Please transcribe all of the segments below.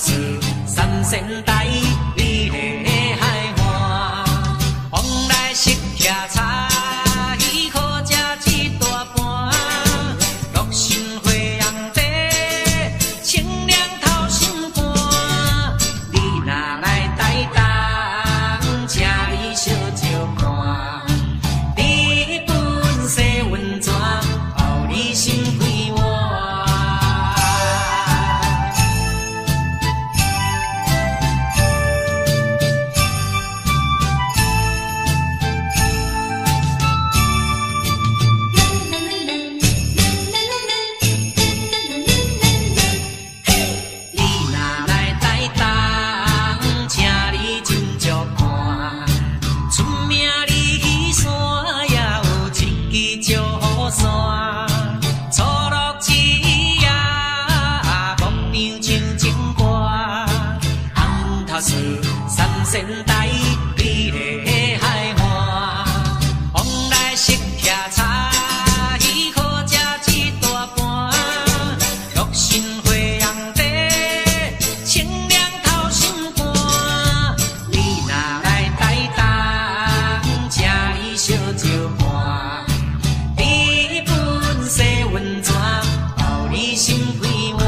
是三仙台，美丽的海岸，往来色徛茶，鱼好食一大盘，乐心花红茶，清凉透心肝。你若来台东，请你小酒看，日本西温泉，包你心开换。是三仙台，美丽的海岸，往来色徛茶，鱼好食一大盘，乐心花红茶，清凉透心肝。你若来台东，请你小酒看，日本西温泉，包你心开换。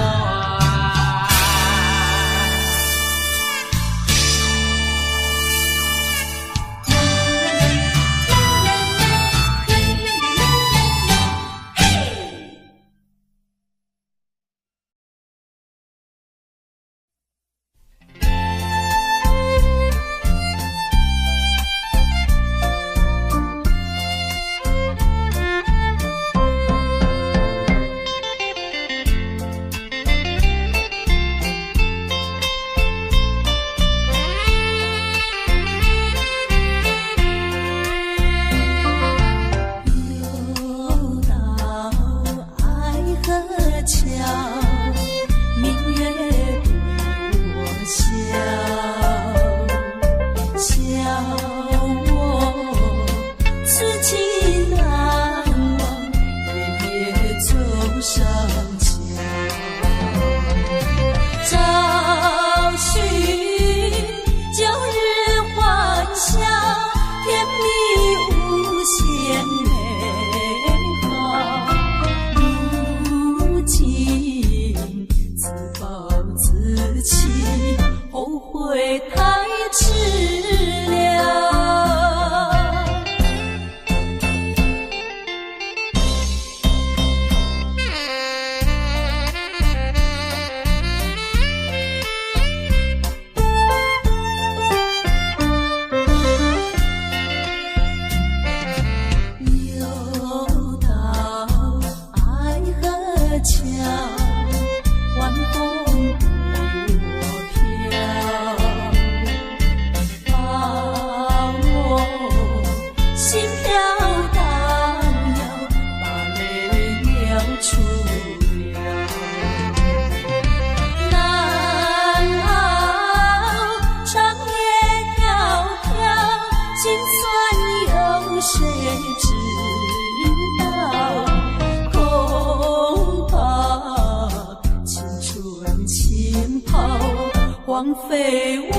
荒废我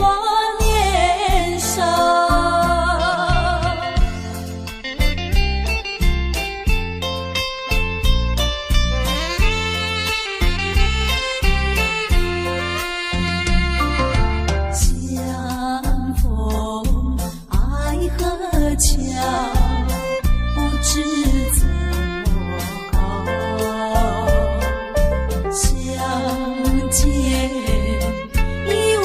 年少。相逢爱河桥，不知怎么相见已无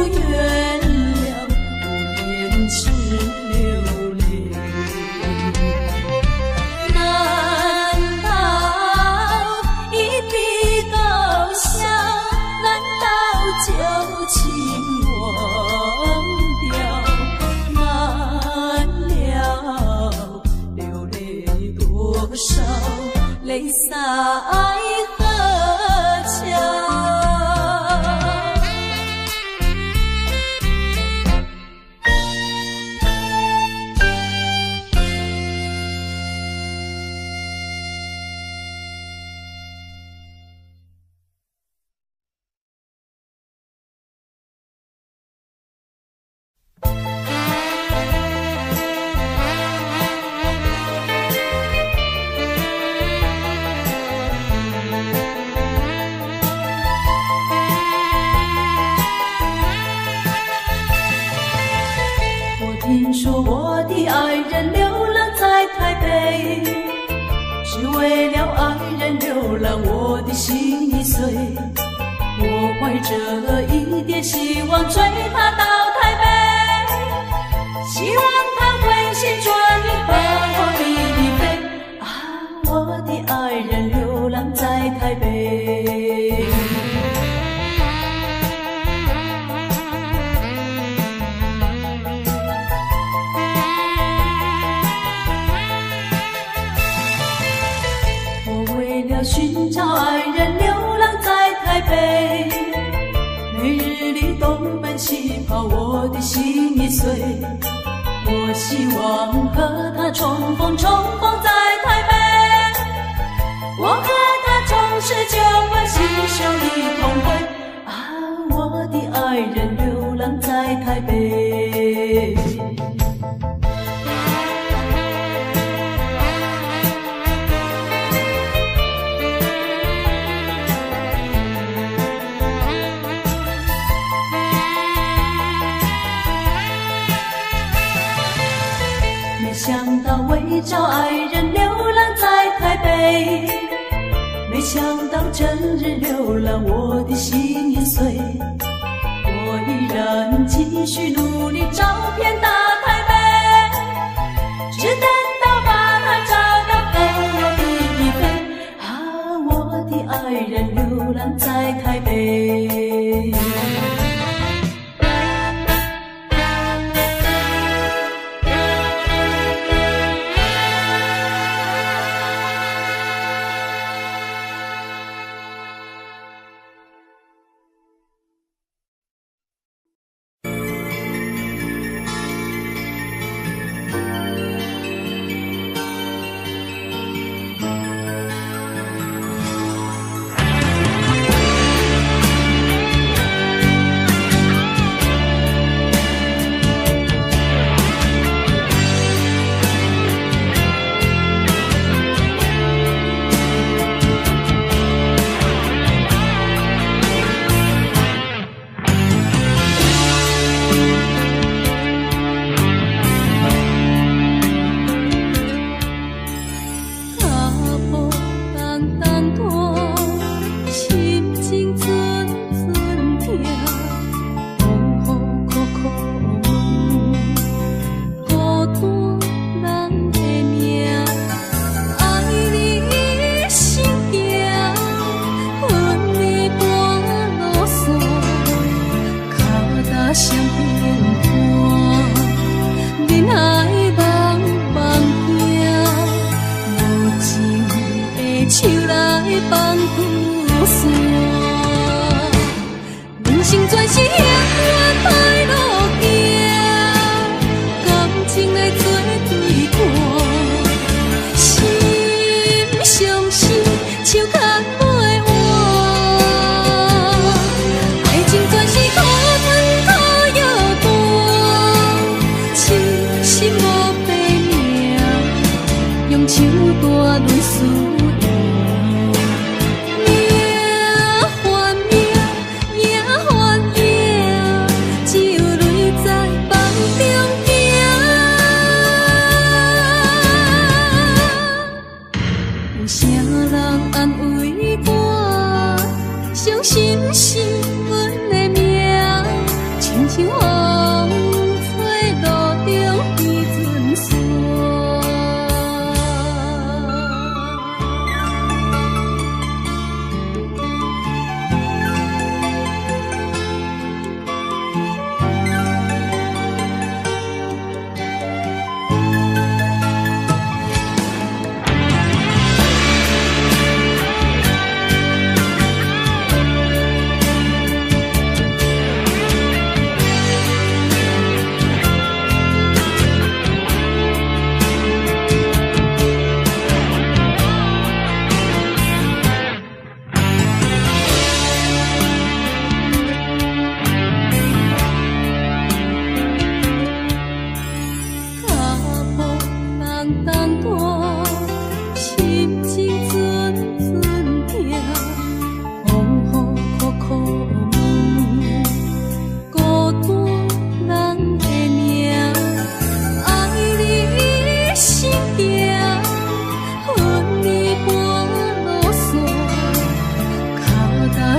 缘。说我的爱人流浪在台北，只为了爱人流浪，我的心已碎。我怀着一点希望追他到台北，希望他回心转意把我离飞。啊，我的爱人流浪在台北。寻找爱人流浪在台北，每日里东奔西跑，我的心已碎。我希望和他重逢在台北，我和他从此就会携手一同归。啊，我的爱人流浪在台北。想到为找爱人流浪在台北，没想到整日流浪，我的心已碎。我依然继续努力找遍大台北，只等到把他找到和我一飞。啊，我的爱人流浪在台北。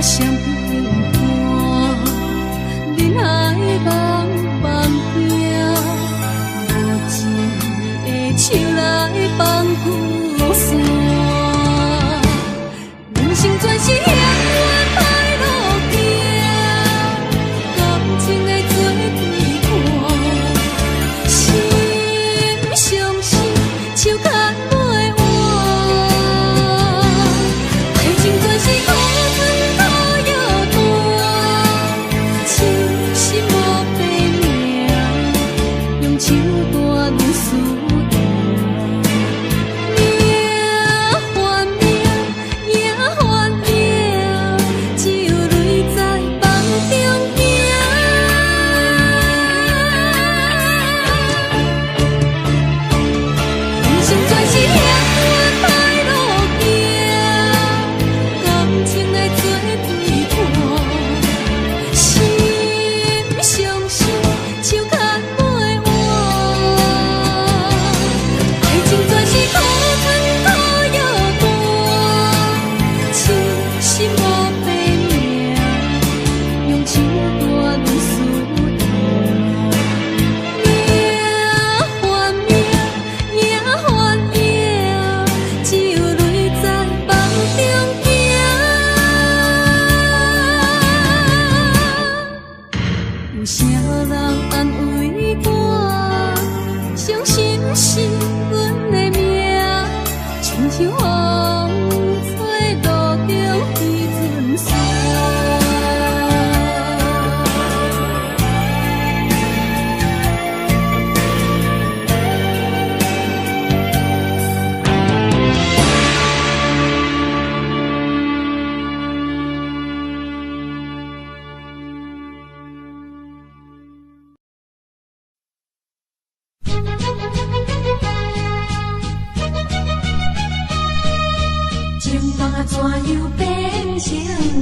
相平淡，人海茫茫行，无情的手来放雨伞。人生全是险恶歹路行，感情的做对看，心相惜，手牵袂换。爱情全是苦春苦药断，痴心无白命，用手断念思念。命换命，命换命，只有泪在梦中行。人生全是险恶歹路行，感情的做对看，心相惜，手牵袂换。爱情全是苦春苦药断，痴心无白命，用手断念思念。命换命，命换命，只有泪在梦中行。有啥人安慰我？伤心是阮的命，亲像风吹路中彼阵雪。情梦啊，怎样变成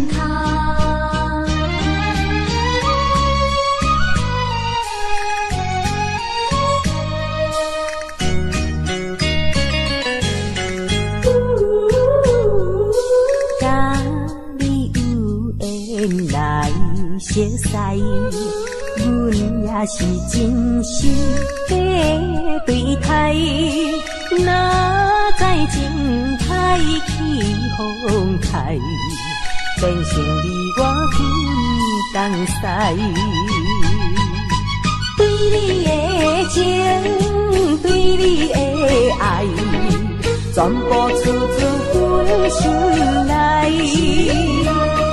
空？甲你有缘来熟识，阮也是真心地对待。哪知情海起风台，变成你我分东西。对你的情，对你的爱，全部出自阮心内。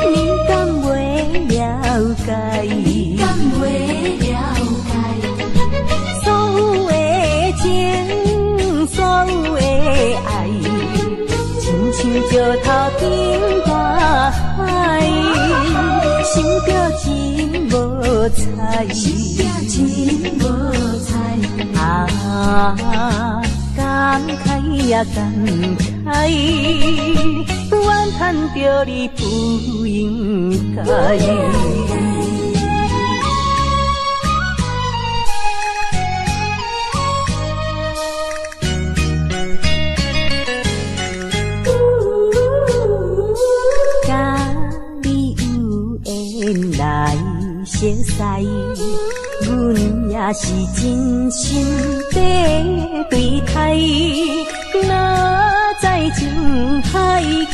你敢袂了解？敢袂了解？所有的情，所有的爱，亲像石头顶大海，心表情无彩，心表情无彩。感慨呀感慨，怨叹着你不应该。甲你有缘来熟识，阮也是真心地对待。哪知情海起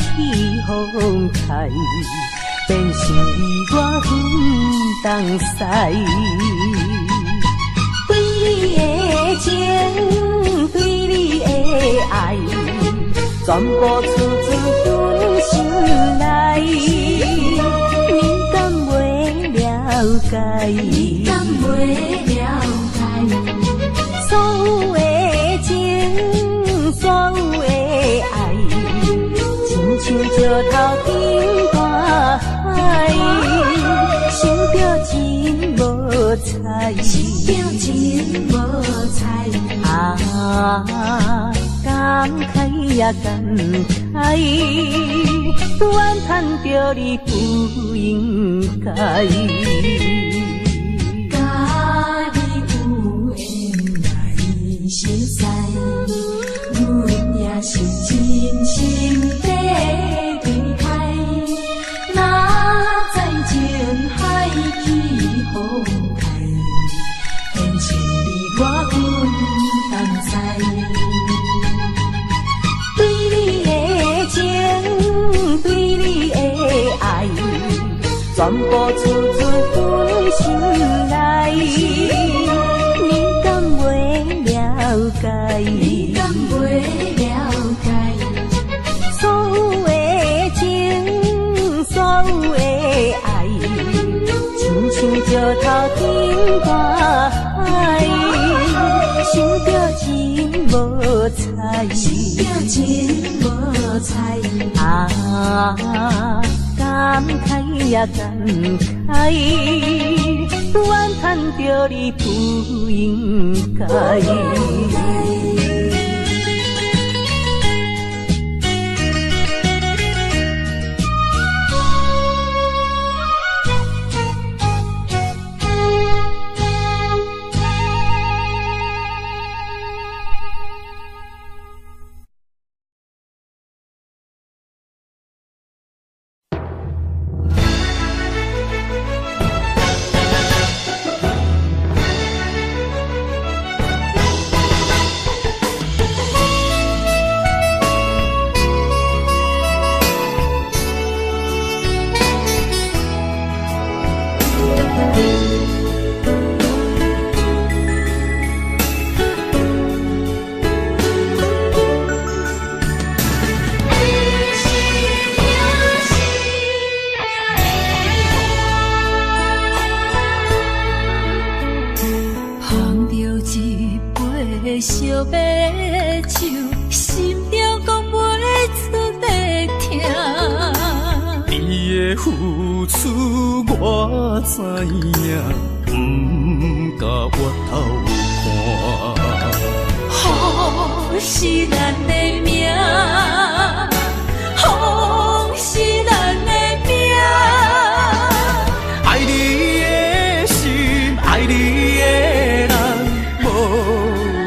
风台，变成你我分东西。对你的情，对你的爱，全部出自阮心内。你敢袂了解？敢袂了解？所有的情，所有的爱，亲像石头顶大海，心表情无彩，心表情无彩。感慨呀感慨，怨叹着你不应该。甲你有缘来熟识，阮也是真心地对待。哪全部处处分心来。你敢袂了解？你敢袂了解？所有的情，所有的爱，亲像石头天大海，想着真无彩，想着真无彩。感慨呀感慨，怨叹着你不应该。小白手，心中讲袂出地痛。你的付出我知影，不甲我头看。好是咱的命，好是咱的命。爱你的心，爱你的人，无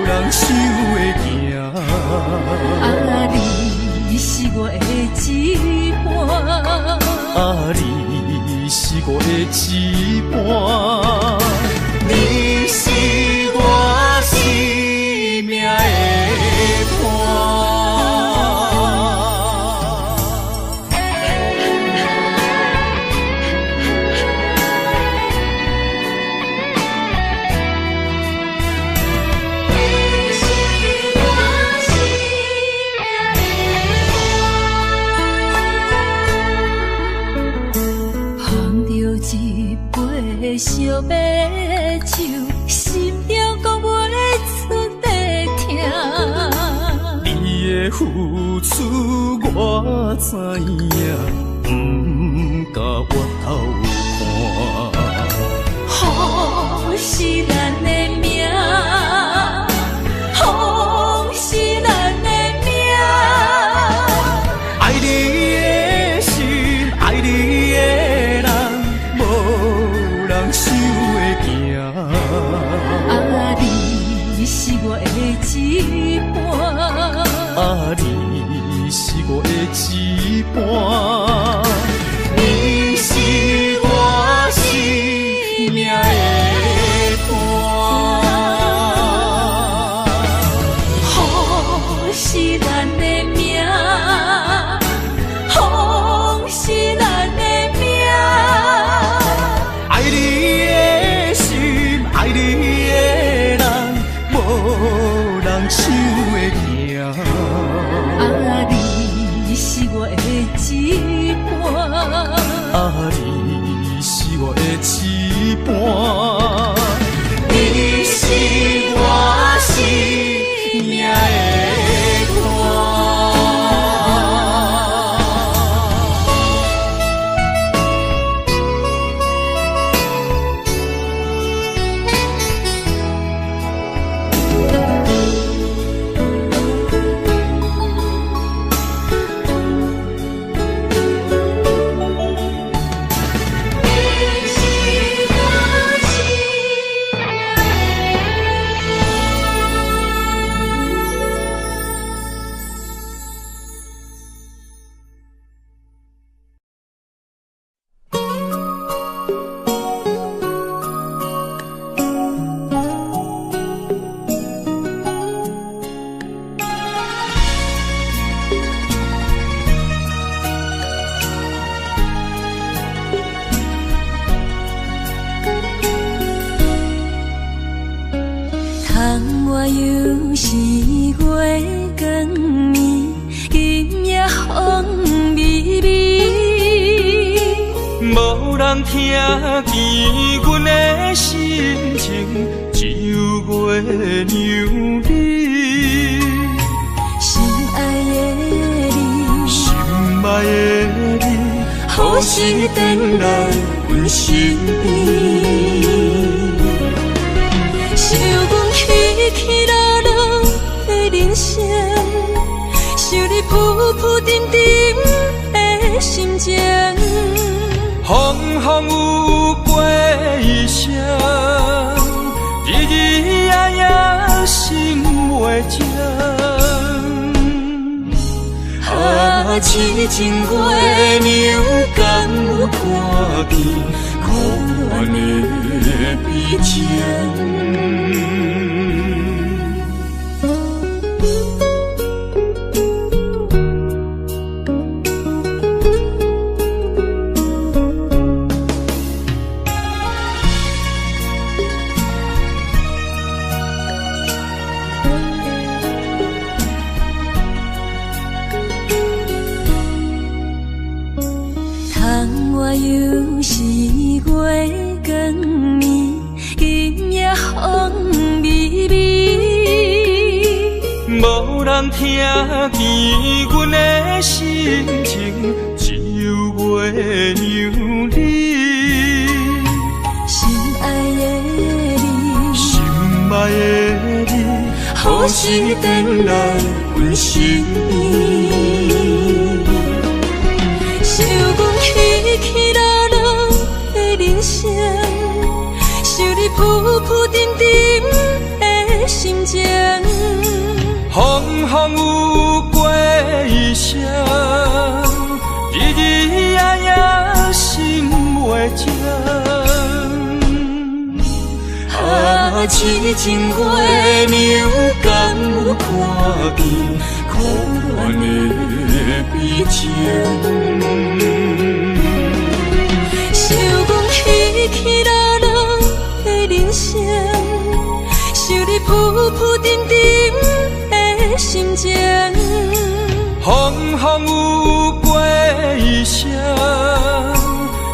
人想会行。你是我的一半，你是我的一半，你是我生命的伴。小白手，心中讲袂出地痛。你的付出我知影，不甲我头看。好是咱的命，好是咱的命。爱你的心，爱你的人，无人想会行。你是我的一半，你是我的一半，你是我生命的伴。好是咱的命，好是咱的命。爱你的心，爱你的人，无人想会行。你是我的一半，你是我的一半，你是我生命的伴。又是月光暝，今夜风微微，无人听见阮的心情，只有月娘你。心爱的你，心爱的你，何时回来阮身边？想阮起起落落的人生，想你浮浮沉沉的心情。风风有过一生，日日夜夜心袂静。啊，痴情月娘敢有看见可怜的悲情？又是月光暝，今夜风微微，无人听见阮的心情，只有月娘你。心爱的你，心爱的你，何时回来阮身边？想阮起起落落的人生，想你浮浮沉沉的心情。风风有过一生，日日夜夜心袂静。啊，痴情月娘敢有看见可怜的悲情？想阮起起落落的人生，想你浮浮沉沉的心情。风风有过一生，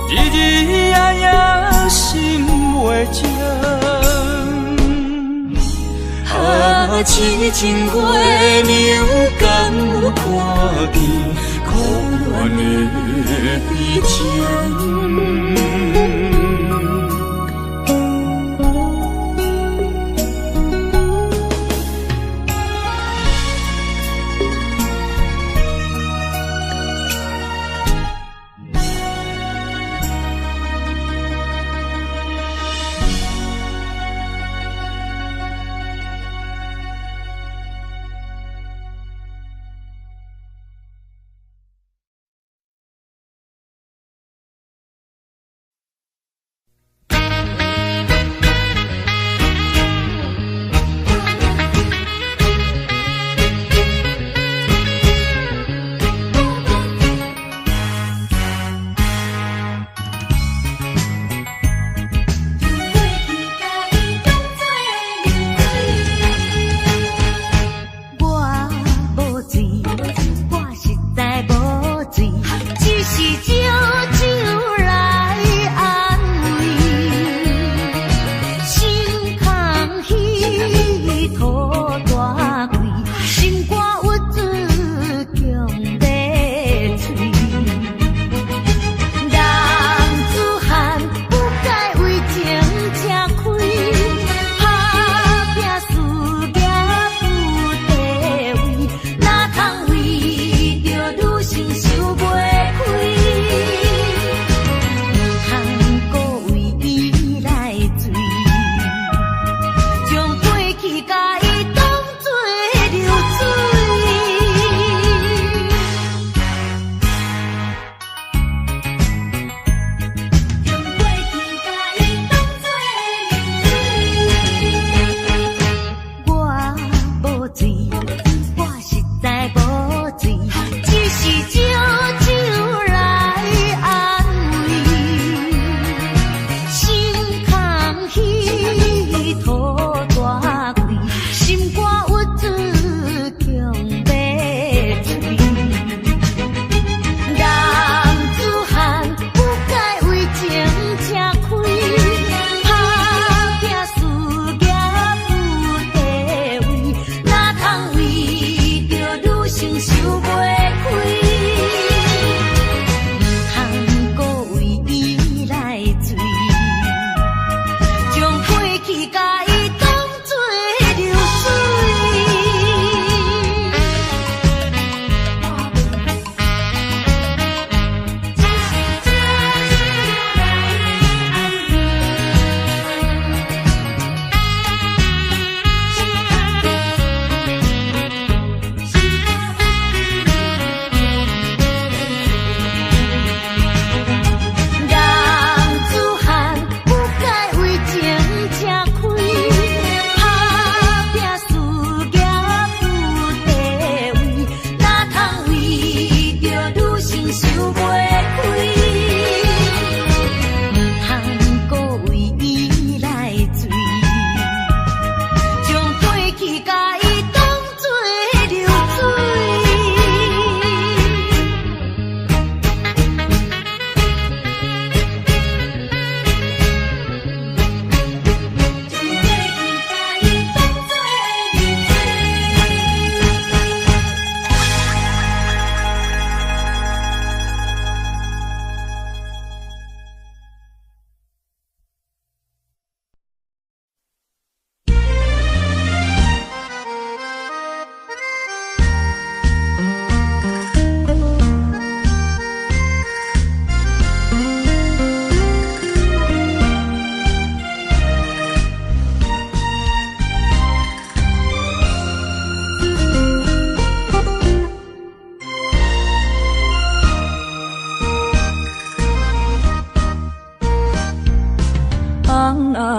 日日夜夜心袂静。啊，痴情月娘敢有看见可怜的悲情？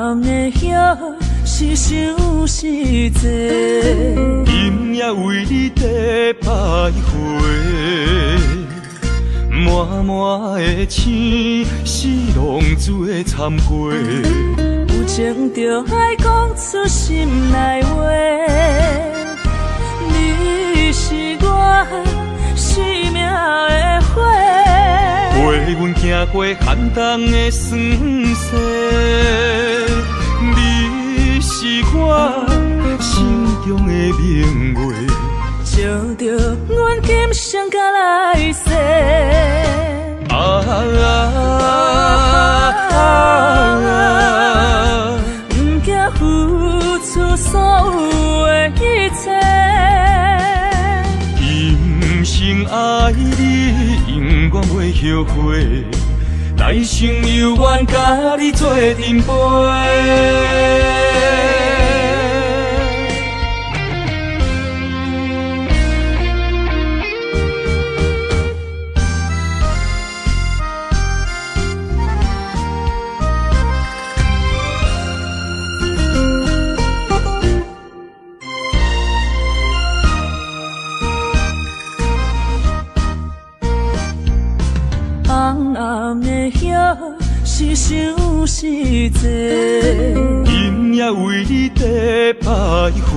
暗的夜是想是多，今夜为你在徘徊，满满的青是浪做参过。有情就爱讲出心内话，你是我生命的火，陪阮行过寒冬的酸涩，你是我心中的明月，照着阮今生甲来世。不惊付出所有的一切，今生爱你，永远袂后悔，来生有缘甲你做阵陪。暗的夜是想是多，今夜为你在徘徊，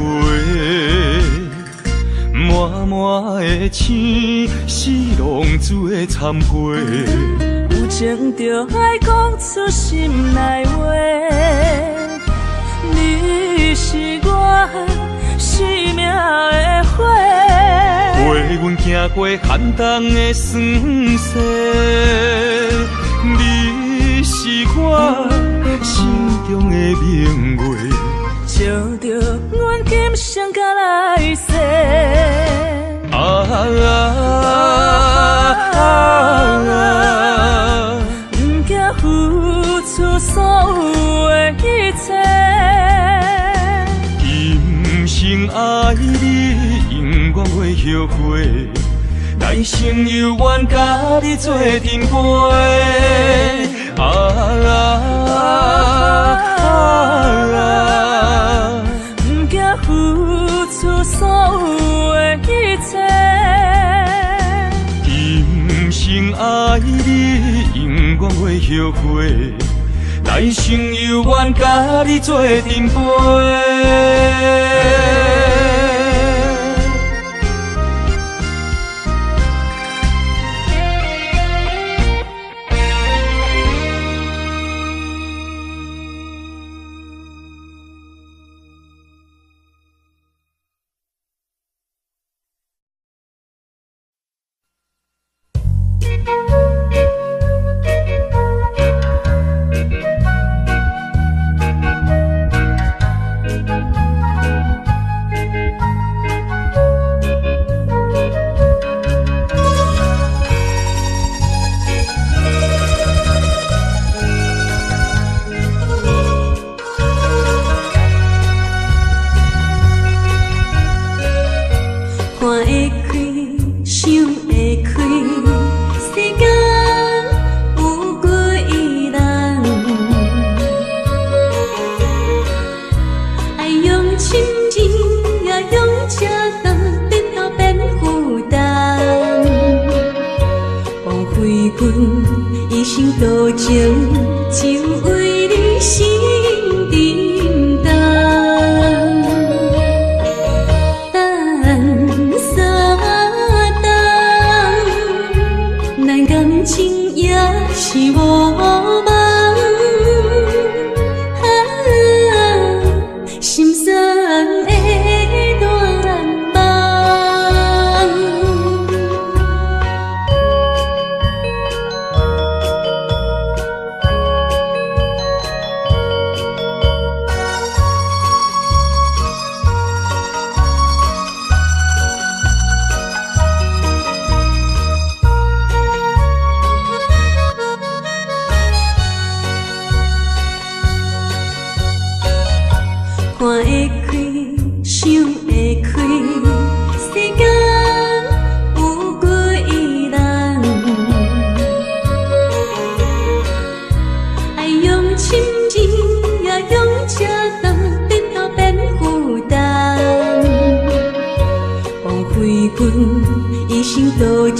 满满的青是浪做参过。有情就爱讲出心内话，你是我生命的火，陪阮行过寒冬的酸涩，你是我心中的明月，照着阮今生甲来世。不惊付出所有的一切，今生爱你，永远袂后悔，来生有缘甲你做阵陪。不惊付出所有的一切，今生爱你，永远袂后悔，来生有缘甲你做阵陪。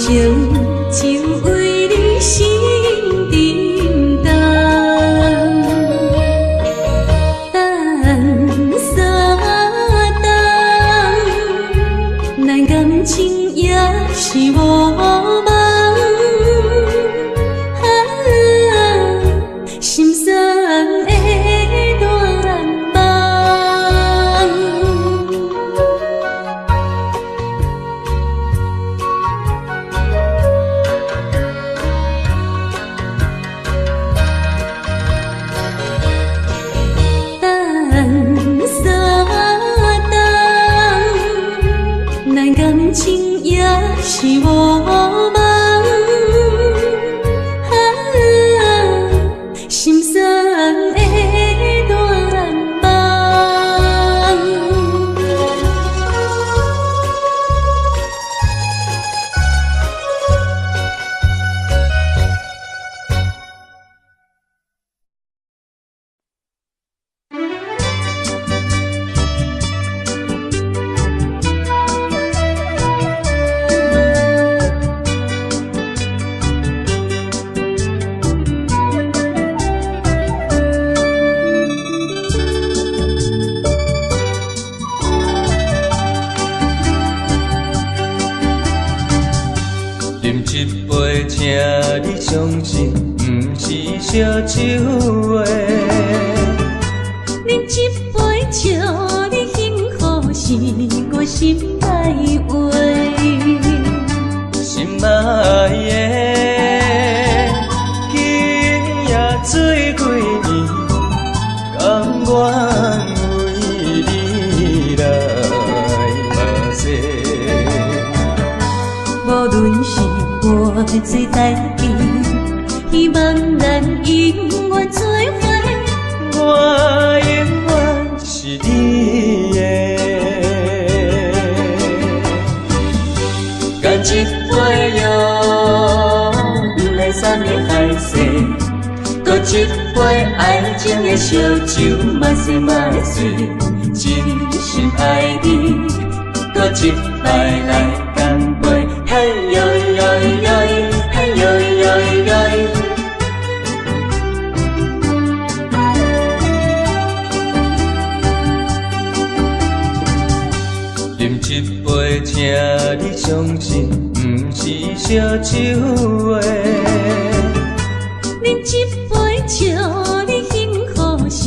情就为你心沉重，等三冬，咱感情也是无望。心酸的断梦，等三冬，咱感情也是无望。心酸的断梦，请你相信，不是烧酒话。饮一杯祝你幸福，是我心内话。心爱的，今夜醉几年，甘愿为你来目屎。无论是我做代志，希望咱永远做伙。我永远是你的，干一杯药，不免三年海誓，搁一杯爱情的烧酒，嘛是嘛是，真心爱你，搁一摆来干杯，嘿呦呦呦，嘿呦呦呦。饮一杯，请你相信，不是烧酒话。饮一杯，祝你幸福，是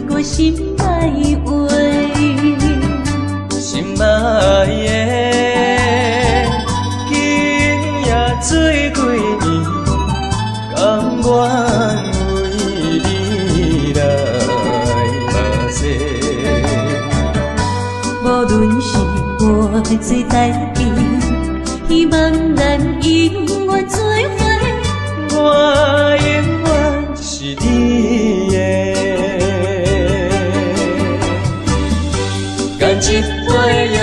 我心内话。心爱的，今夜醉几年，甘愿为你来目屎。无论是我做代志，希望咱永远做伙。我永远是你的，干一杯药，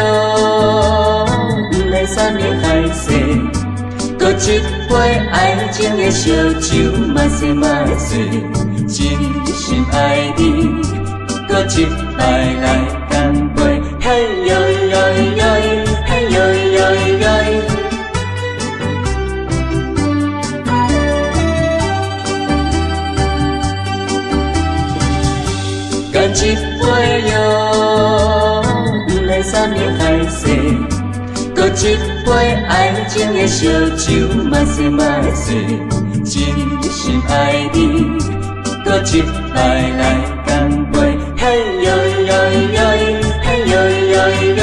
不免三年海誓，搁一杯爱情的烧酒，嘛是嘛是，真心爱你，搁一摆来干杯，嘿呦呦呦，嘿呦呦呦。干一杯药，不免三年海誓，搁一杯爱情的烧酒，嘛是嘛是，真心爱你，搁一摆来干杯，嘿呦呦呦，嘿呦呦呦。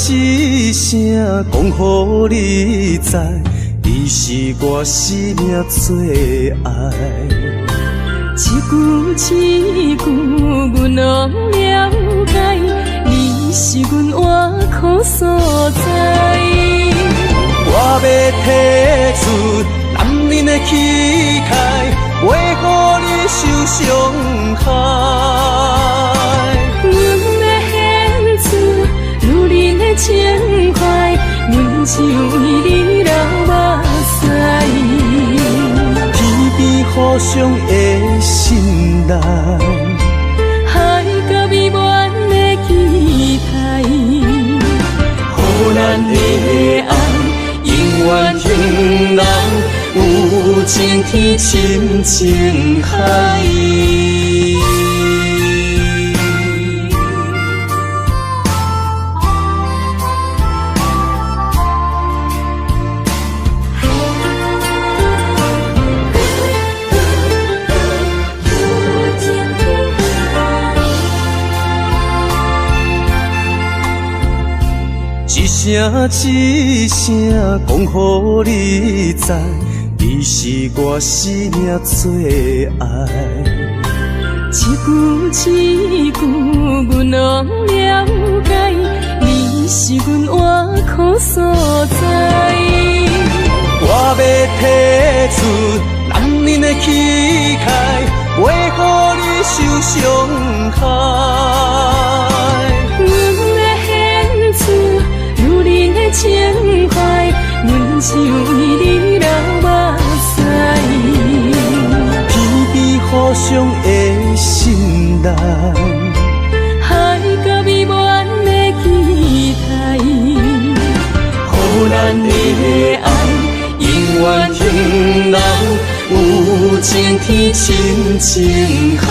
一声讲予你知，你是我生命最爱。一句，阮拢了解，你是阮活苦所在。我要提出男人的气概，袂予你受伤害。阮要献出女人的情怀，阮只为你流目屎。天边互相的信赖，海角美满的期待，予咱的爱永远向人有情天深情海。一声讲予你知，你是我生命最爱。一句，阮拢了解，你是阮活苦所在。我要提出男人的气概，袂予你受伤害。情怀，阮只为你流目屎。天边互相的信赖，海角美满的期待，予咱的爱永远向人有情天深情海。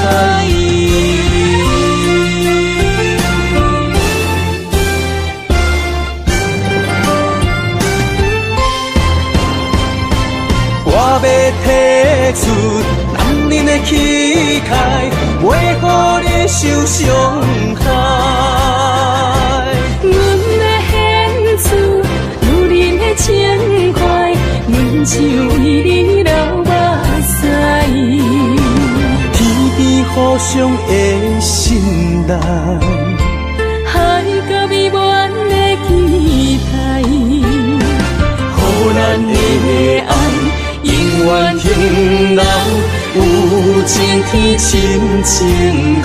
我要提出男人的气概，袂予你受伤害。阮要献出女人的情怀，阮只为你流目屎。天边互相的信赖，海角美满的期待，予咱的爱永远向人有情天深情海。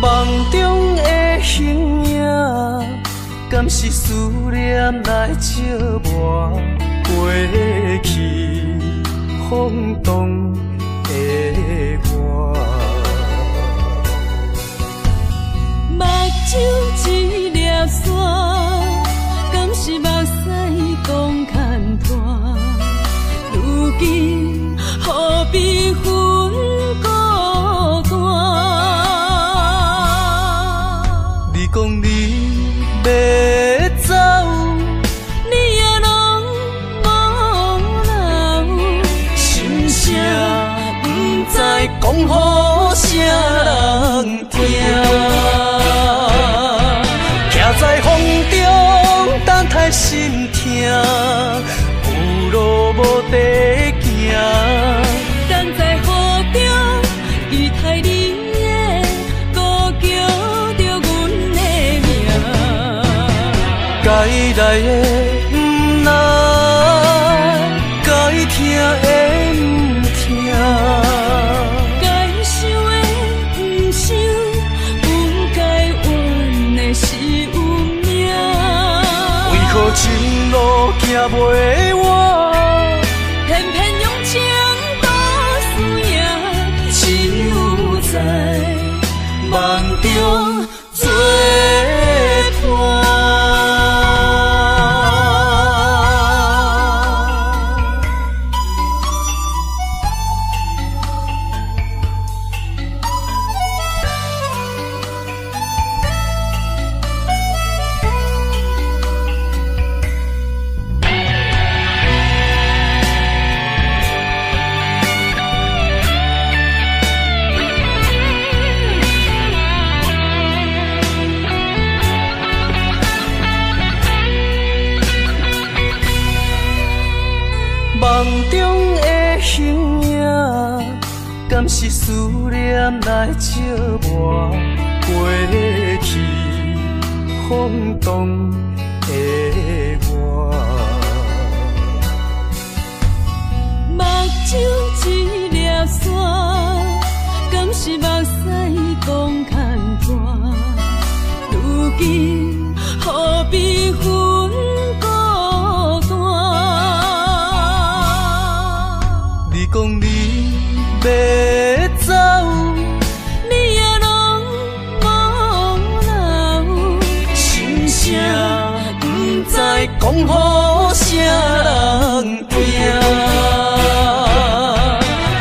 梦中的形影，敢是思念来照磨过去风动的我？目睭一粒沙，敢是目屎讲牵拖？如今何必分孤单？你讲你要走，你也拢无留，心声不知讲予啥人听。徛在风中等待心痛，有路无地行。等在雨中，伊待你的孤叫着阮的名。该来的不来，该听的不听，该想的不想，不该换袂完，偏偏用情多输赢，只有在梦中做伴。梦中的形影，敢是思念来照磨过去风动的我？目睭一粒沙，敢是目屎讲牵挂？如今何必分孤单？你讲你要走，你也拢无留，心声不知讲予啥人听。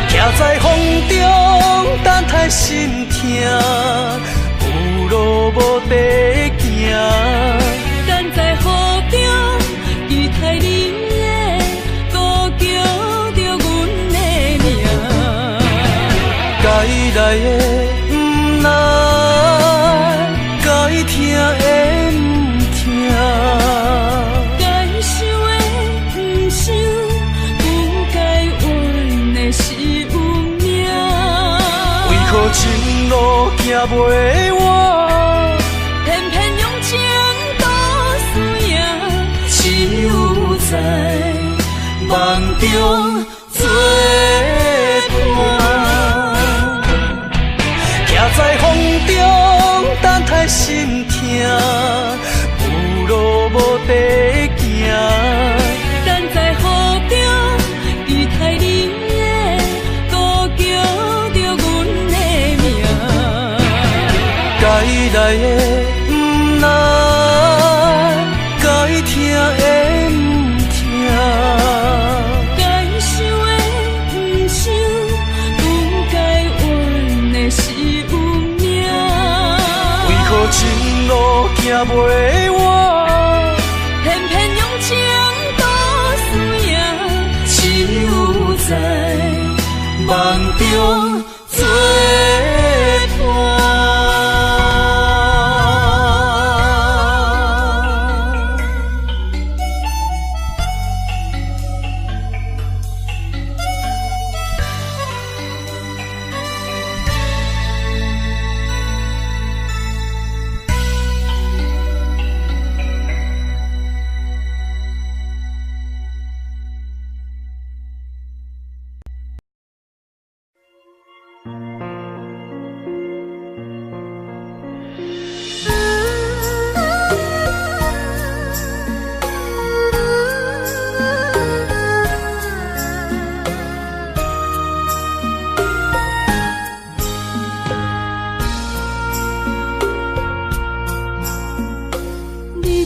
徛在风中，等待心痛，有路无地行。等在雨中，期待你的歌叫着阮的名。该来的不来，该听的不听。该想的不想，不该怨的是运命。为何情路行袂完？偏偏用情多输赢，只有在梦中做伴。徛在风中，等待心痛，有路无地行。等在雨中，期待你的歌叫着阮的名。该来的不来，该听的不听。该想的不想，不该怨的是运命。为何情路行袂完？偏偏用情多输赢，只有在梦中做伴。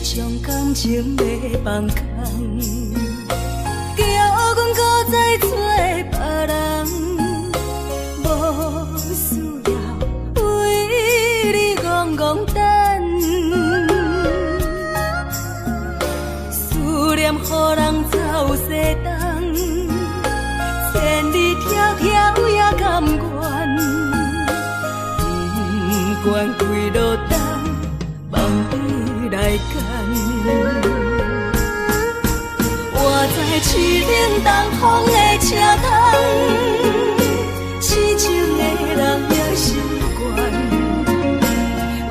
将感情要放空，叫阮搁再找别人，无需要为你戆戆等。思念予人走西东，千里迢迢也甘愿，不管几落冬。梦里来干，我在市顶东风的车窗，痴情的人也习惯，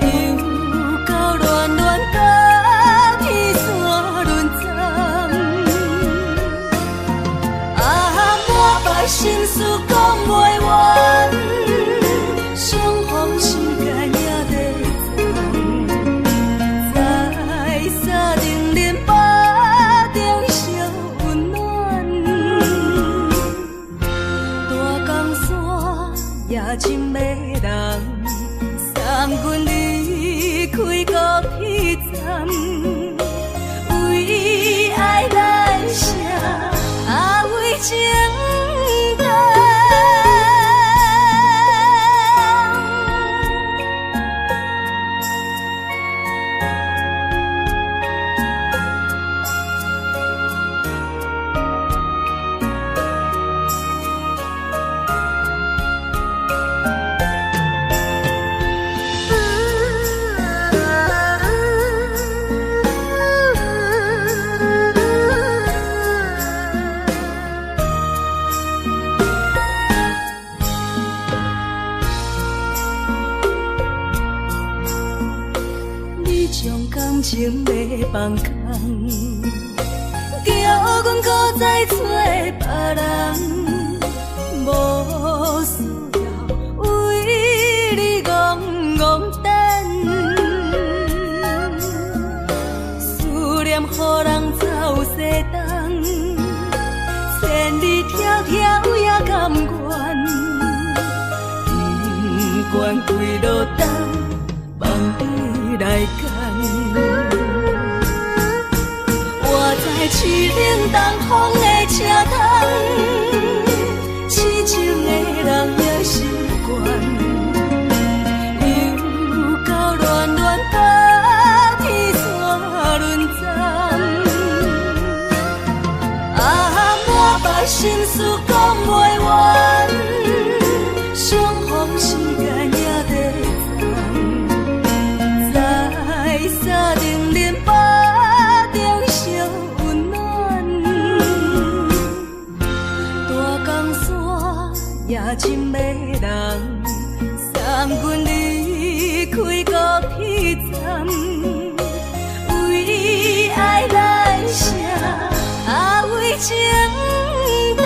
又到乱乱甲去山轮站，啊，满腹心事讲袂完，相逢时间也在。在沙丁林巴中心，真迷人，送阮离开高铁站，为爱来写为情重。情要放空，叫阮搁再找别人，无需要为你戆戆等。思念予人走西东，千里迢迢也甘愿，不管几路东，望你来讲。市冷东风的车窗，痴情的人也习惯，又到恋恋把天线轮转。满腹心事讲袂完，相逢时间也在藏，在沙定林巴中相。也真迷人，送阮离开高铁站，为爱来写为情重。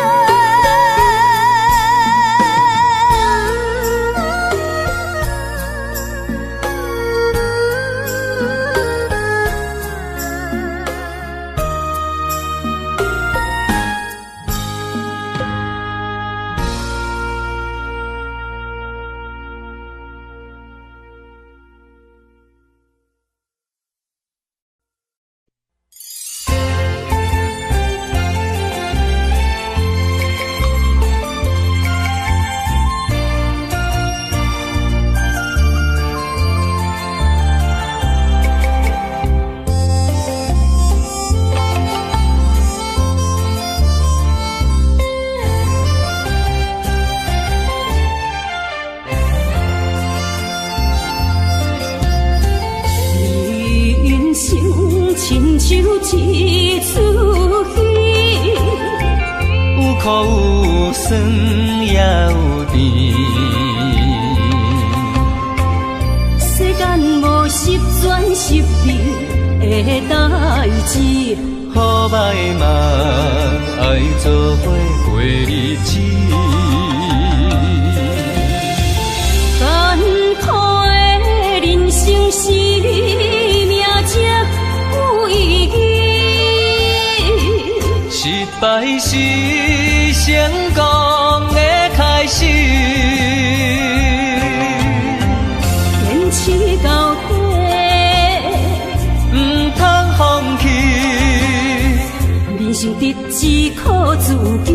亲像一出戏，有苦有酸也有甜。世间无十全十美的代志，好歹嘛爱做伙过日子。艰苦的人生是命才有意义，失败是成功的开始。坚持到底，不通放弃。人生得只靠自己，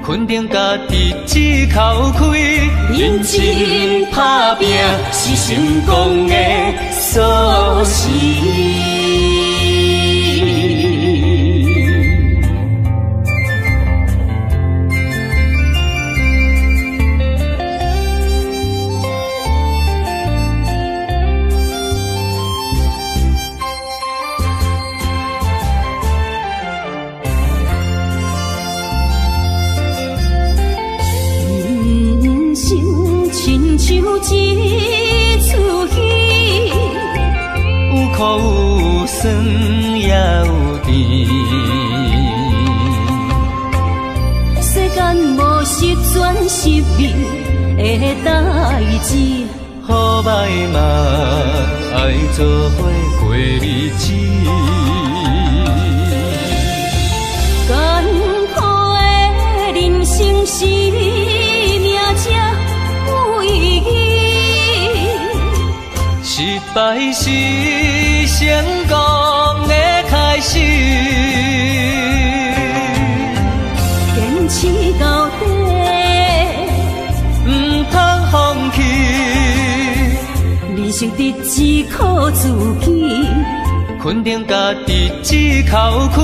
肯定家己只口开。认真打拼是成功的锁匙。亲像一出戏，有苦有酸也有甜。世间无十全十美的代志，好歹嘛爱做伙过日子。艰苦的人生是命才败是成功的开始，坚持到底，唔通放弃。理性得只靠自己，肯定家己只口开，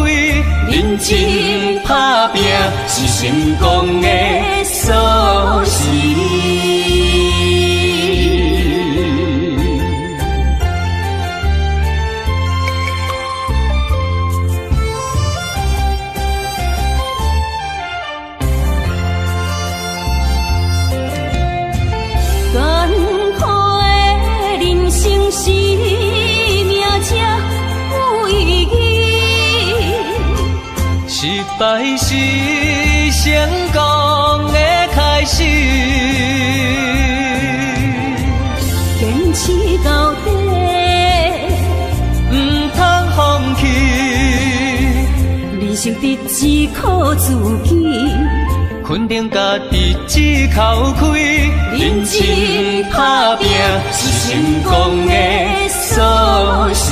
认真打拼是成功的锁匙。失败是成功的开始，坚持到底，唔通放弃。理性得只靠自己，肯定家己只口开，认真打拼是成功的锁匙。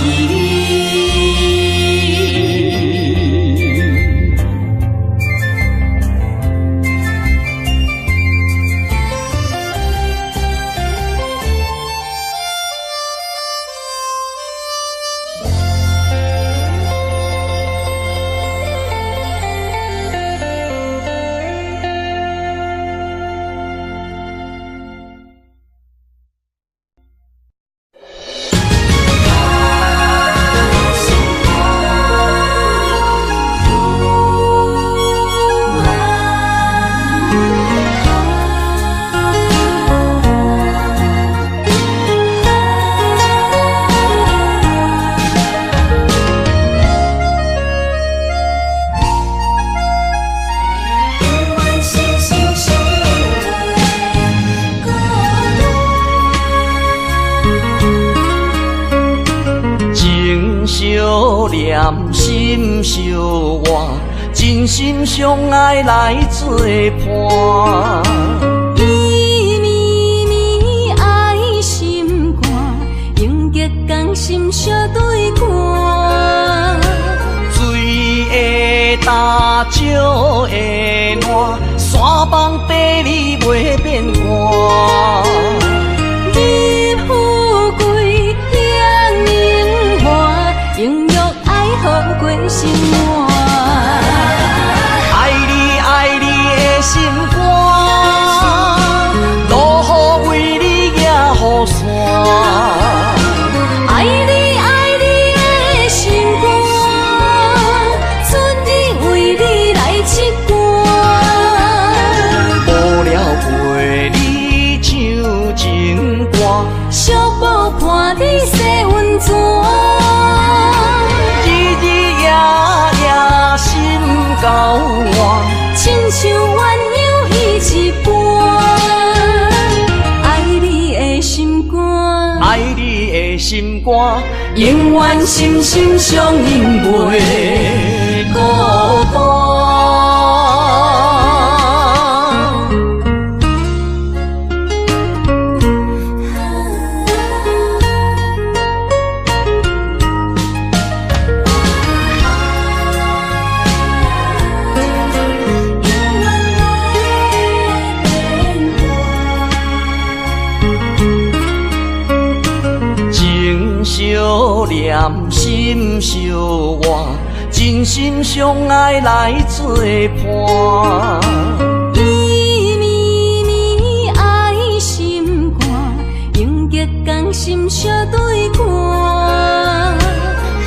心相活，真心相爱来作伴。伊绵绵爱心肝，永结同心相对看。水会干，石会烂，山崩地裂袂变卦。你富贵两年华，永浴爱好过生活。爱你爱你的心肝，落雨为你举雨伞。爱你爱你的心肝，春日为你来唱歌。无聊陪你唱情歌，寂寞看你洗温泉。交换，亲像鸳鸯彼一半。爱你的心肝，爱你的心肝，永远心心相印袂孤单。相念心相活，真心相爱来作伴。伊绵绵爱心肝，永结同心相对看。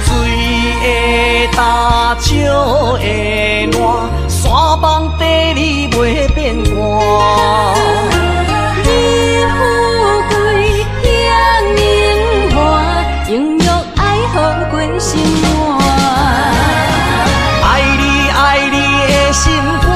水会干，石会烂，山崩地裂袂变卦。你富贵两年华，永浴爱好过生活。爱你爱你的心肝，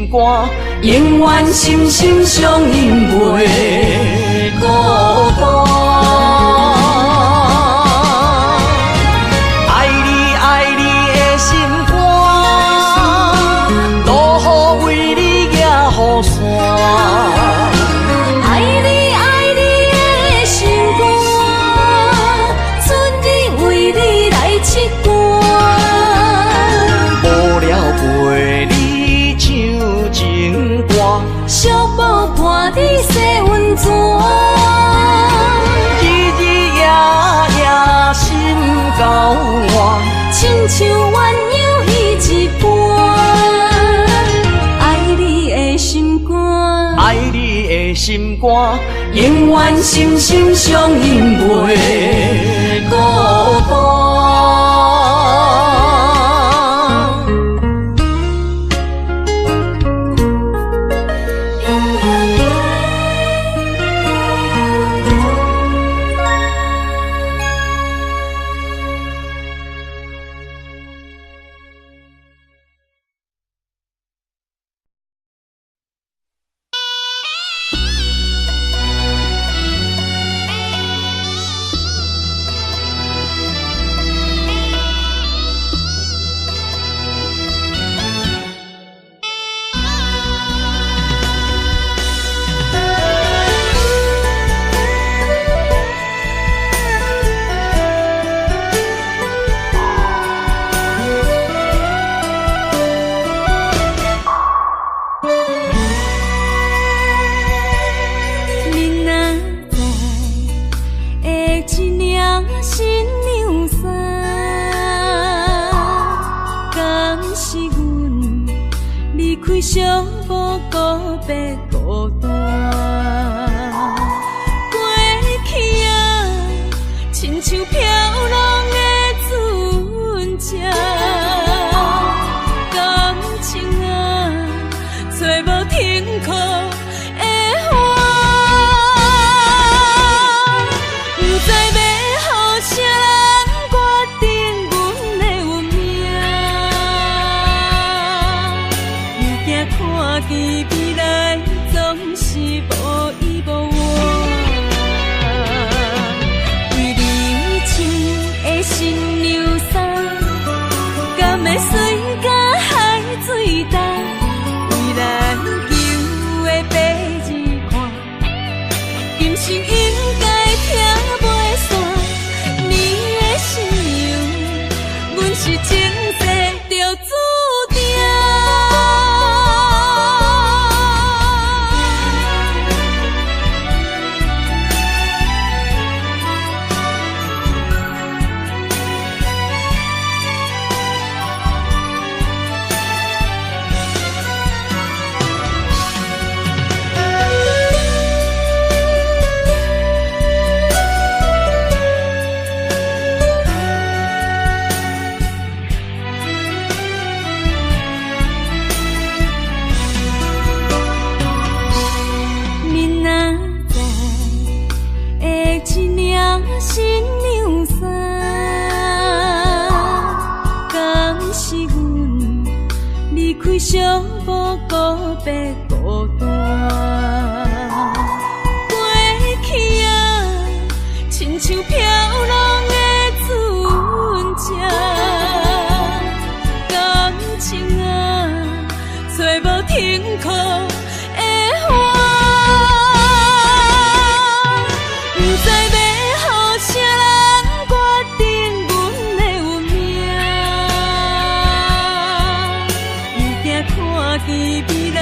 歌，永远心心相印袂孤单。爱你爱你的心肝，落雨为你举雨伞。爱你爱你的心肝，春日为你来刺歌。无聊陪你唱情歌，寂寞伴你洗温泉。日日夜夜心交换，亲像鸳鸯彼一半。爱你的心肝，爱你的心肝，永远心心相印袂孤单。小无告别孤单，过去啊，亲像飘浪的船只，感情啊，找无停靠的花，不知要予啥人决定阮的运命。看见未来总是无依无靠，为你穿的新娘衫，敢会水甲海水重？为咱求的白日看，今生应该听袂散。你的信用，阮是前世就注定。新娘衫，敢是阮离开小无告别孤单？过去啊，亲像飘浪的船只，感情啊，找无停靠的花。啥人决定阮的运命？为惊看见未来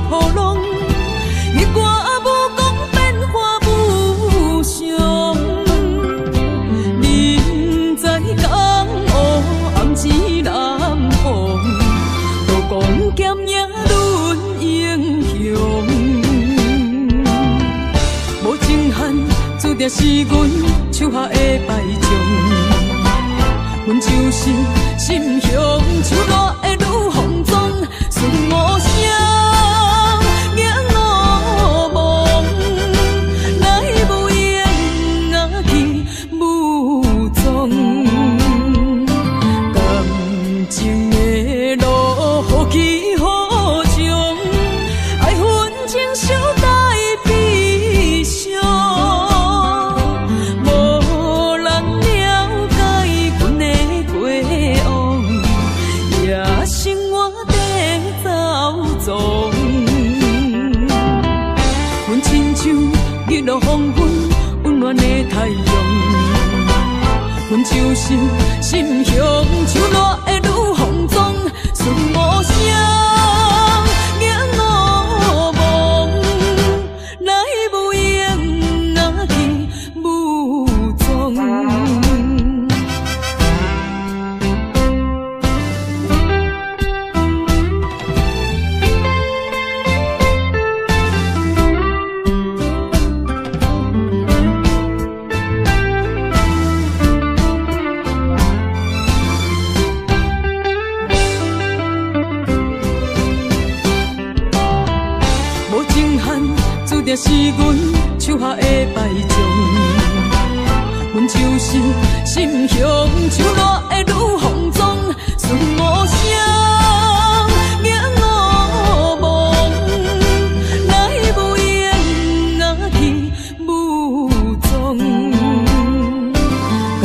破浪，一歌无讲变化无常。人在江湖，暗自难防，刀光剑影论英雄。无情限，注定是阮手下的败将。阮就是心胸手热的女放纵，顺无声，影落梦，来无影啊去无踪。感情的路好起好终，爱恨情伤带悲伤。无人了解阮的过往，也生活在走踪。阮亲像日落黄昏温暖的太阳，阮就是心胸手热的女放纵，顺无声，影落梦，来无影啊去无踪。无情限，注定是阮手下的败将。阮就是心胸手热的女放纵，顺无声，影落梦，来无影啊去无踪。感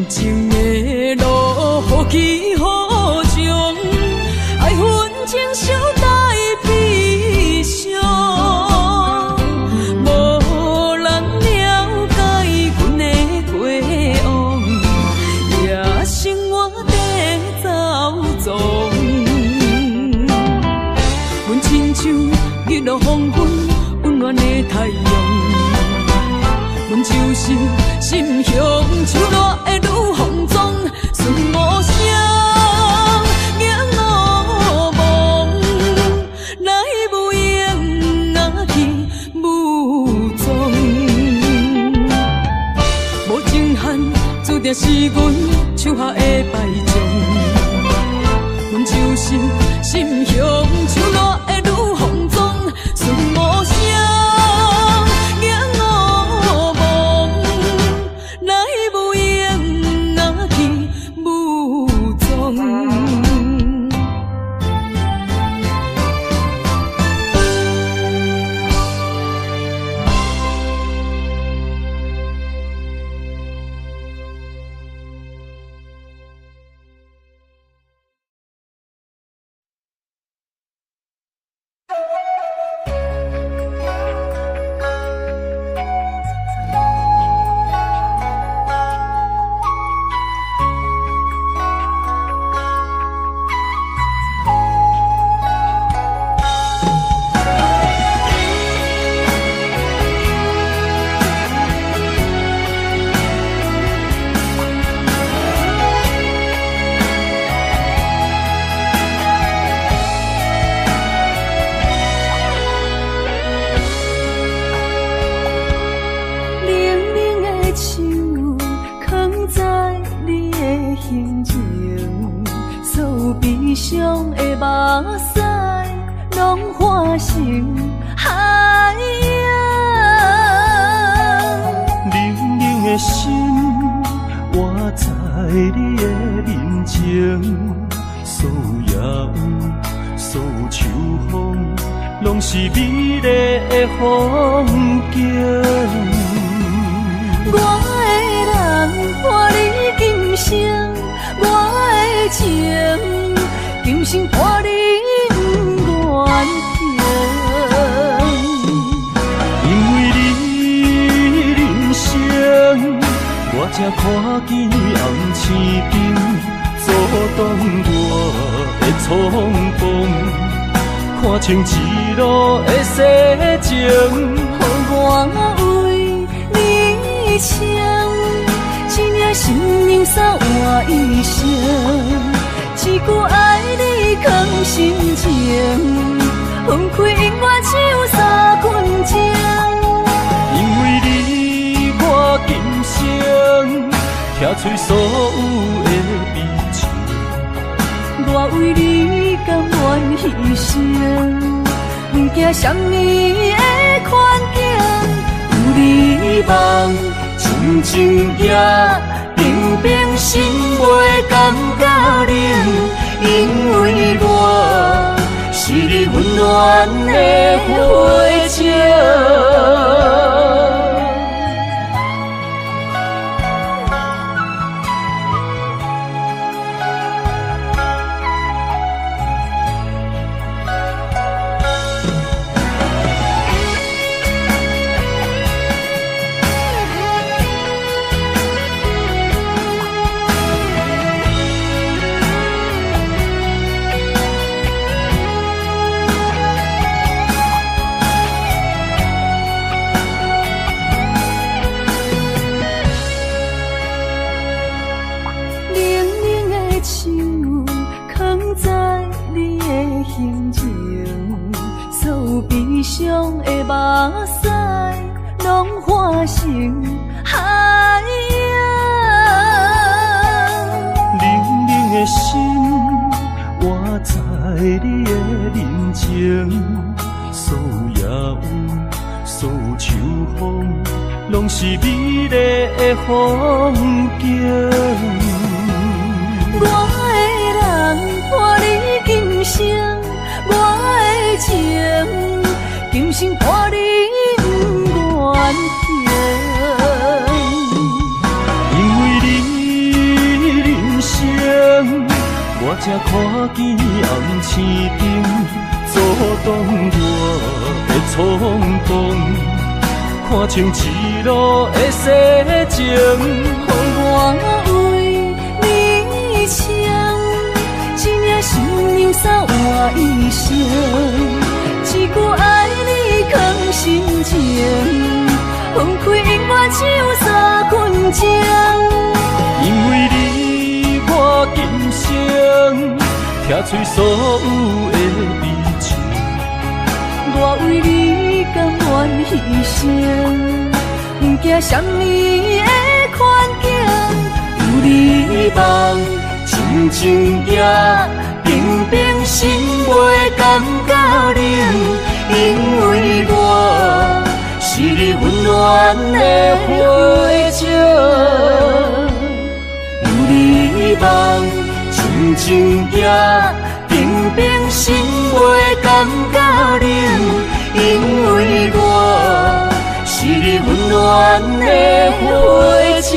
情的路好起好终，爱恨情伤带悲伤。无人了解阮的过往，也生活在走踪。阮亲像日落黄昏温暖的太阳，阮就是心胸手热的女放纵，顺无声，影落梦，来无影啊去无踪。无情限，注定是阮手下的败将。阮就是心胸手热的女放纵，顺无声，影落梦，来无影啊去无踪。伤的目屎，拢化成海洋。冷冷的心，活在你的面前，所有所有秋风，拢是美丽的风景。我的人伴你今生，我的情今生伴你不愿停。因为你人生，我才看见红青边，阻挡我的冲动，看清一路的世情，予我为你唱，一领心命散换一生，一句爱你藏心情，分开永远只有3分钟。因为你我今生拆碎所有的悲情，我为你甘愿牺牲，不惊什么的困境，有你梦，亲情也平平心袂感觉冷，因为我是你温暖的火情。伤的目屎，拢化成海洋。冷冷的心，活在你的面前，所有野温，所有秋风，拢是美丽的风景。我的人，伴你今生，我的情。今生伴你不愿停，因为你人生，我才看见红青灯，阻挡我的冲动，看清一路的世情，予我为你唱，一领心命散换一生，一句爱你藏心情，分开永远只有3分钟。因为你我今生拆碎所有的悲情，我为你甘愿牺牲，不惊什么的困境，有你梦，亲情也平平心袂感觉冷。因为我是你温暖的火情，有你梦，亲情也平平心袂感觉冷。因为我是你温暖的火情。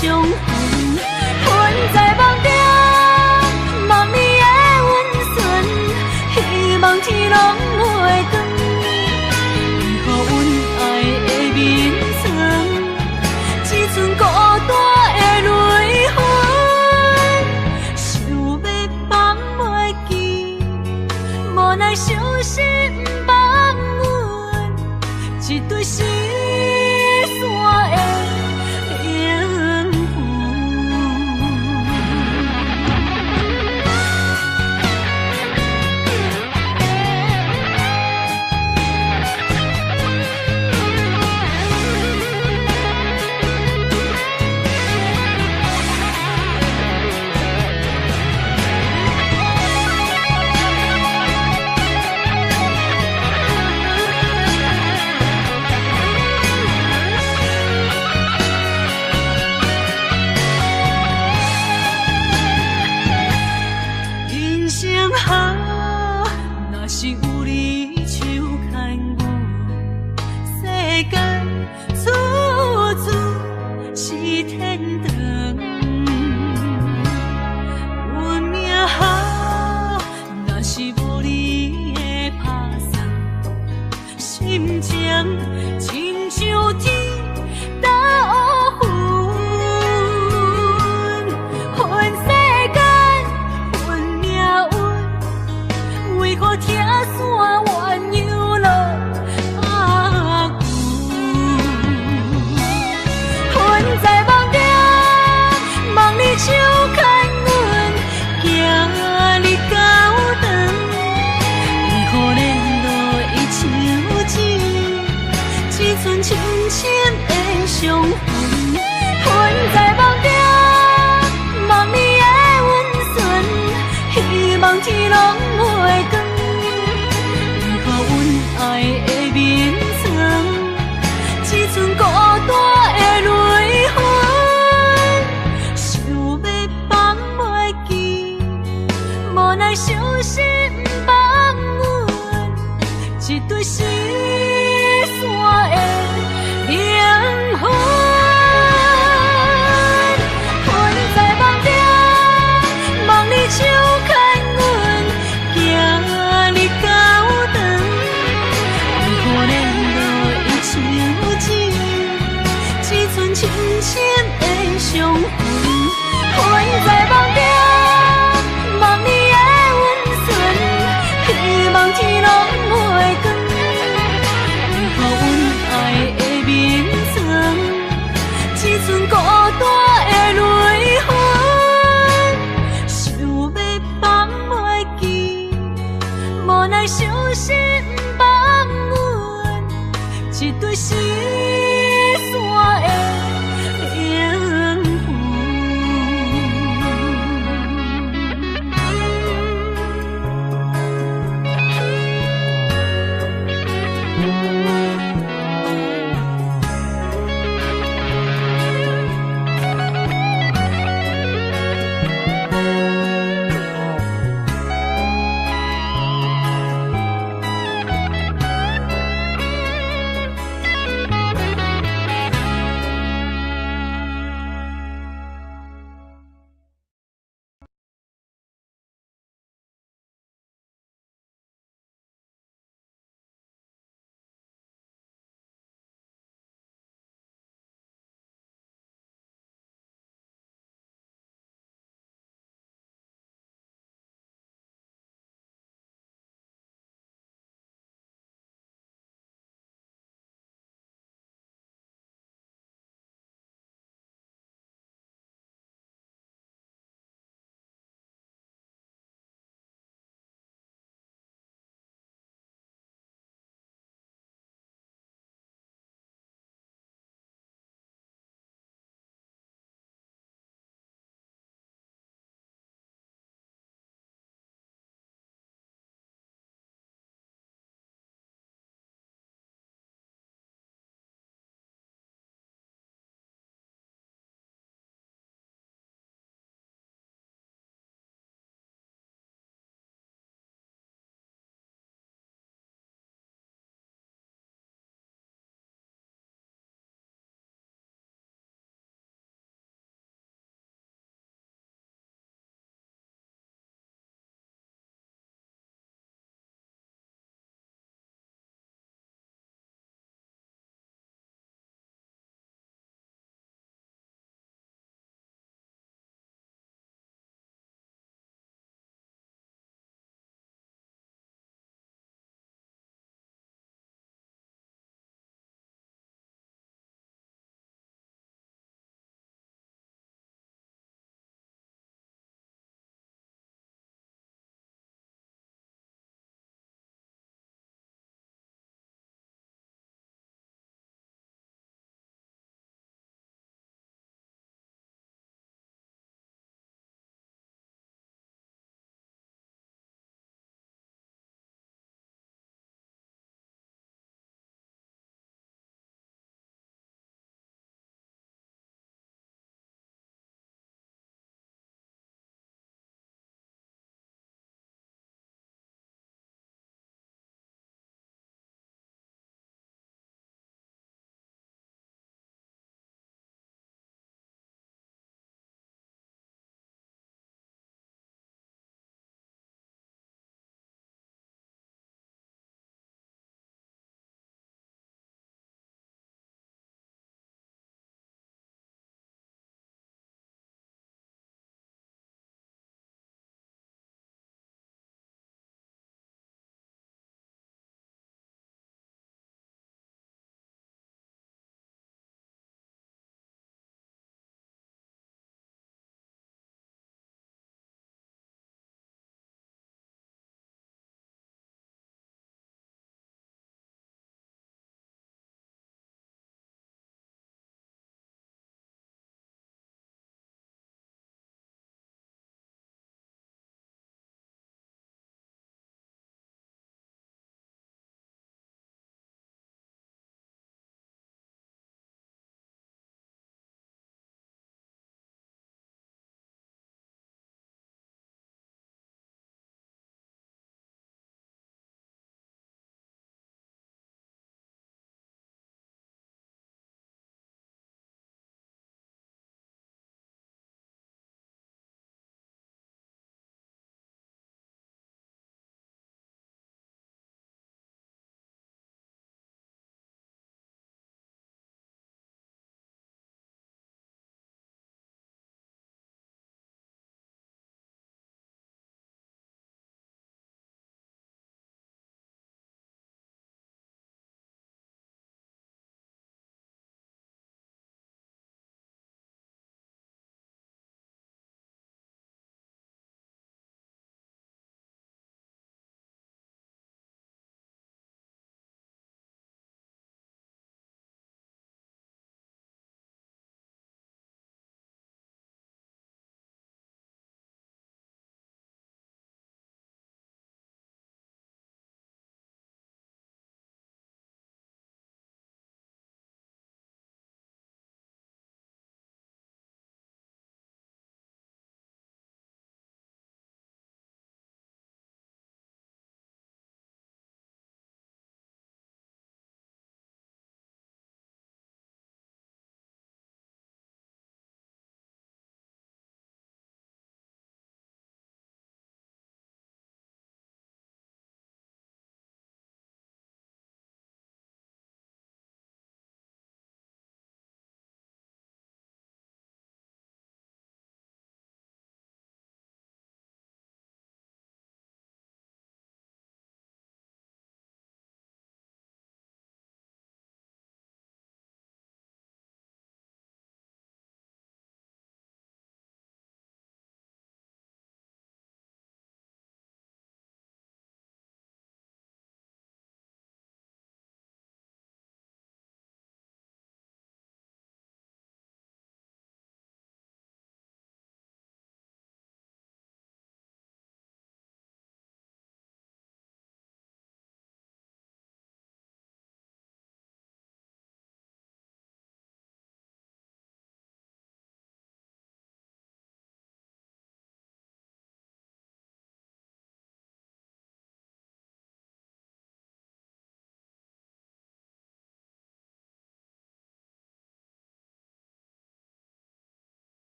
相逢，阮在梦中梦你的温存，希望天拢袂长，为何阮爱的眠床，只剩孤单的泪痕，想要放袂记，无奈伤心放阮一对失散的灵魂。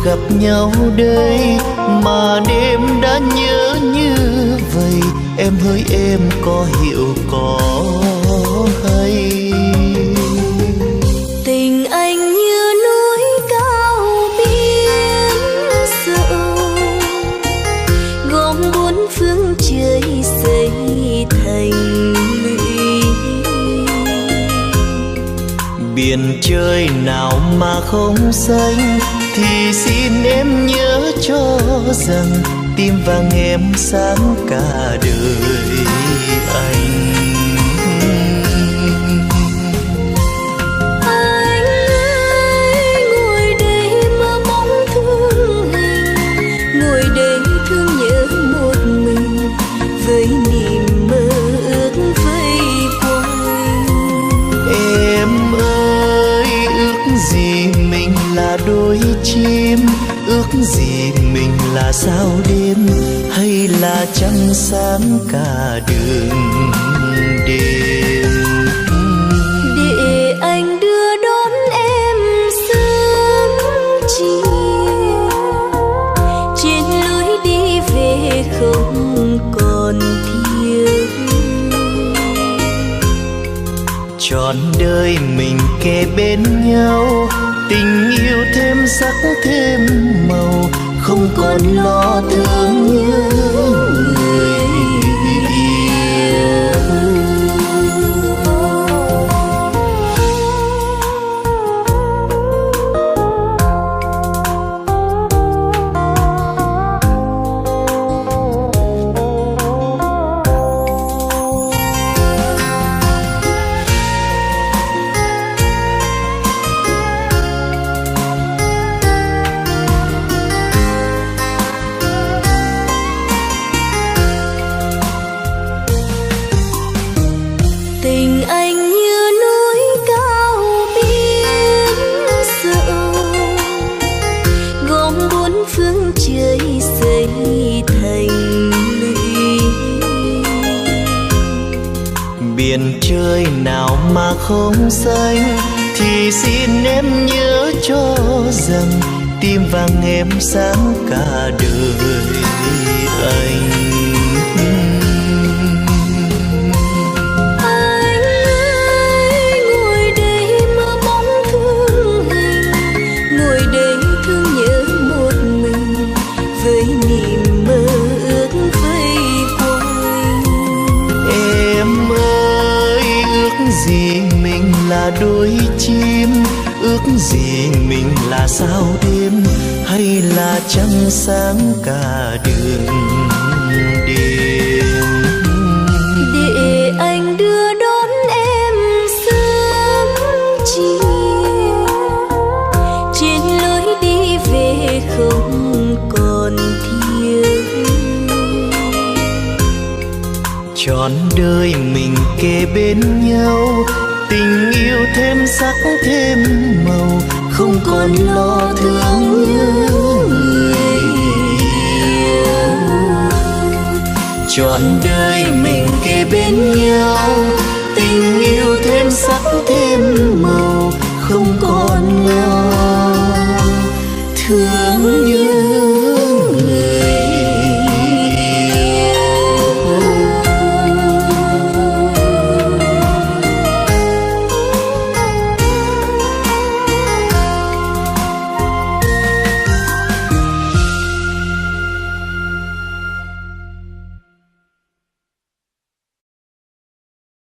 gặp nhau đây, mà đêm đã nhớ như vậy. Em hỡi em có hiểu có hay? Tình anh như núi cao biển rộng, gom bốn phương trời xây thành lũy. Biển trời nào mà không xanh, thì xin em nhớ cho rằng tim vàng em sáng cả đời anh. Anh ơi, ngồi đây mơ mong thương hình, ngồi đây thương nhớ một mình, với niềm mơ ước vây quanh. Em ơi, ước gì mình là đôi chim, ước gì mình là sao đêm, hay là trăng sáng cả đường đêm. Để anh đưa đón em sớm chiều, trên lối đi về không còn thiếu. Trọn đời mình kề bên nhau, tình yêu thêm sắc thêm màu, không còn lo thương nhớ người yêu. Tình anh như núi cao biển rộng, gom bốn phương trời xây thành lũy. Biển trời nào mà không xanh, thì xin em nhớ cho rằng tim vàng em sáng cả đời anh. Gì mình là đôi chim, ước gì mình là sao đêm, hay là trăng sáng cả đường đêm. Để anh đưa đón em sớm chiều, trên lối đi về không còn thiếu. Trọn đời mình kề bên nhau, tình yêu thêm sắc thêm màu, không còn lo thương nhớ người yêu. Trọn đời mình kề bên nhau, tình yêu thêm sắc thêm màu, không còn lo thương.